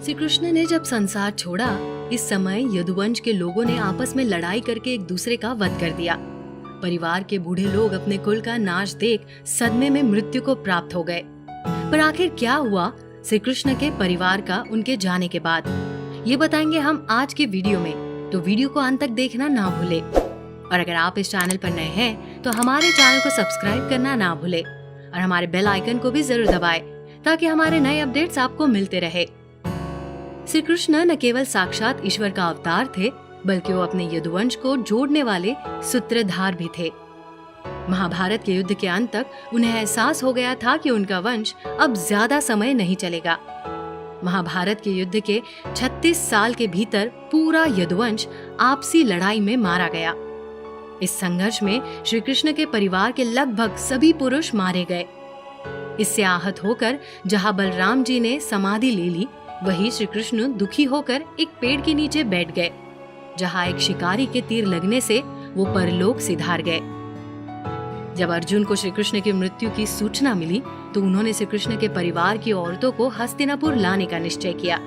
श्री कृष्ण ने जब संसार छोड़ा, इस समय यदुवंश के लोगों ने आपस में लड़ाई करके एक दूसरे का वध कर दिया। परिवार के बूढ़े लोग अपने कुल का नाश देख सदमे में मृत्यु को प्राप्त हो गए। पर आखिर क्या हुआ श्री कृष्ण के परिवार का उनके जाने के बाद, ये बताएंगे हम आज के वीडियो में, तो वीडियो को अंत तक देखना ना भूले। और अगर आप इस चैनल पर नए हैं तो हमारे चैनल को सब्सक्राइब करना ना भूले और हमारे बेल आइकन को भी जरूर दबाएं ताकि हमारे नए अपडेट्स आपको मिलते रहे। श्री कृष्ण न केवल साक्षात ईश्वर का अवतार थे, बल्कि वो अपने यदुवंश को जोड़ने वाले सूत्रधार भी थे। महाभारत के युद्ध के अंत तक उन्हें एहसास हो गया था कि उनका वंश अब ज्यादा समय नहीं चलेगा। महाभारत के युद्ध के 36 साल के भीतर पूरा यदुवंश आपसी लड़ाई में मारा गया। इस संघर्ष में श्री कृष्ण के परिवार के लगभग सभी पुरुष मारे गए। इससे आहत होकर जहां बलराम जी ने समाधि ले ली, वहीं श्री कृष्ण दुखी होकर एक पेड़ के नीचे बैठ गए, जहां एक शिकारी के तीर लगने से वो परलोक सिधार गए। जब अर्जुन को श्री कृष्ण की मृत्यु की सूचना मिली तो उन्होंने श्री कृष्ण के परिवार की औरतों को हस्तिनापुर लाने का निश्चय किया।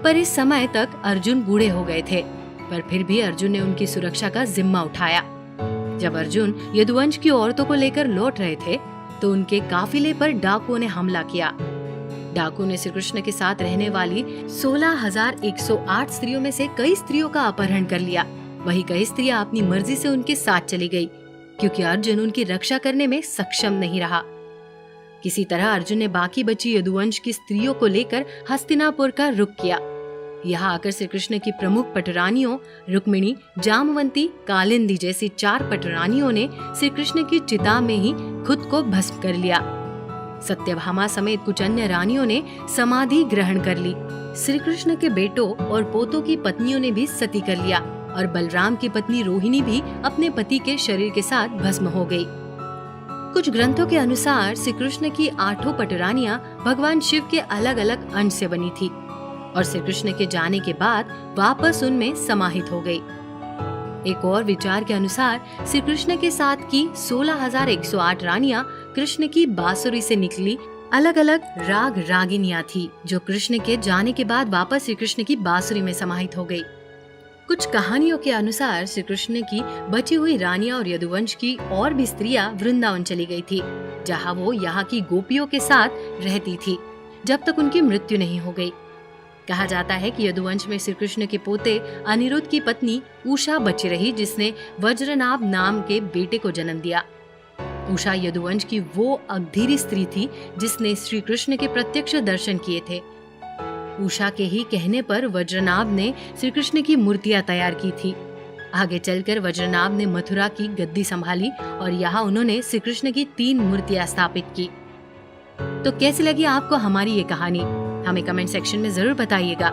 पर इस समय तक अर्जुन बूढ़े हो गए थे, पर फिर भी अर्जुन ने उनकी सुरक्षा का जिम्मा उठाया। जब अर्जुन यदुवंश की औरतों को लेकर लौट रहे थे तो उनके काफिले पर डाकुओं ने हमला किया। डाकुओं ने श्री कृष्ण के साथ रहने वाली 16,108 स्त्रियों में से कई स्त्रियों का अपहरण कर लिया। वहीं कई स्त्रियां अपनी मर्जी से उनके साथ चली गई, क्योंकि अर्जुन उनकी रक्षा करने में सक्षम नहीं रहा। किसी तरह अर्जुन ने बाकी बची यदुवंश की स्त्रियों को लेकर हस्तिनापुर का रुख किया। यहाँ आकर श्री कृष्ण की प्रमुख पटरानियों रुक्मिणी, जामवंती, कालिंदी जैसी 4 पटरानियों ने श्री कृष्ण की चिता में ही खुद को भस्म कर लिया। सत्यभामा समेत कुछ अन्य रानियों ने समाधि ग्रहण कर ली। श्री कृष्ण के बेटों और पोतों की पत्नियों ने भी सती कर लिया और बलराम की पत्नी रोहिणी भी अपने पति के शरीर के साथ भस्म हो गई। कुछ ग्रंथों के अनुसार श्री कृष्ण की 8 पटरानियां भगवान शिव के अलग अलग अंश से बनी थी और श्री कृष्ण के जाने के बाद वापस उनमें समाहित हो गई। एक और विचार के अनुसार श्री कृष्ण के साथ की 16,108 रानियां कृष्ण की बांसुरी से निकली अलग अलग राग रागिनियां थी, जो कृष्ण के जाने के बाद वापस श्री कृष्ण की बांसुरी में समाहित हो गई। कुछ कहानियों के अनुसार श्री कृष्ण की बची हुई रानियां और यदुवंश की और भी स्त्रियां वृंदावन चली गई थी, जहां वो यहाँ की गोपियों के साथ रहती थी जब तक उनकी मृत्यु नहीं हो गई। कहा जाता है कि यदुवंश में श्री कृष्ण के पोते अनिरुद्ध की पत्नी उषा बची रही, जिसने वज्रनाभ नाम के बेटे को जन्म दिया। उषा यदुवंश की वो अधीरी स्त्री थी जिसने श्री कृष्ण के प्रत्यक्ष दर्शन किए थे। उषा के ही कहने पर वज्रनाभ ने श्री कृष्ण की मूर्तियां तैयार की थी। आगे चलकर वज्रनाभ ने मथुरा की गद्दी संभाली और यहाँ उन्होंने श्री कृष्ण की 3 मूर्तियां स्थापित की। तो कैसी लगी आपको हमारी ये कहानी? हमें कमेंट सेक्शन में जरूर बताइएगा।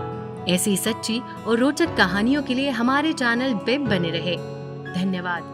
ऐसी सच्ची और रोचक कहानियों के लिए हमारे चैनल पे बने रहे। धन्यवाद।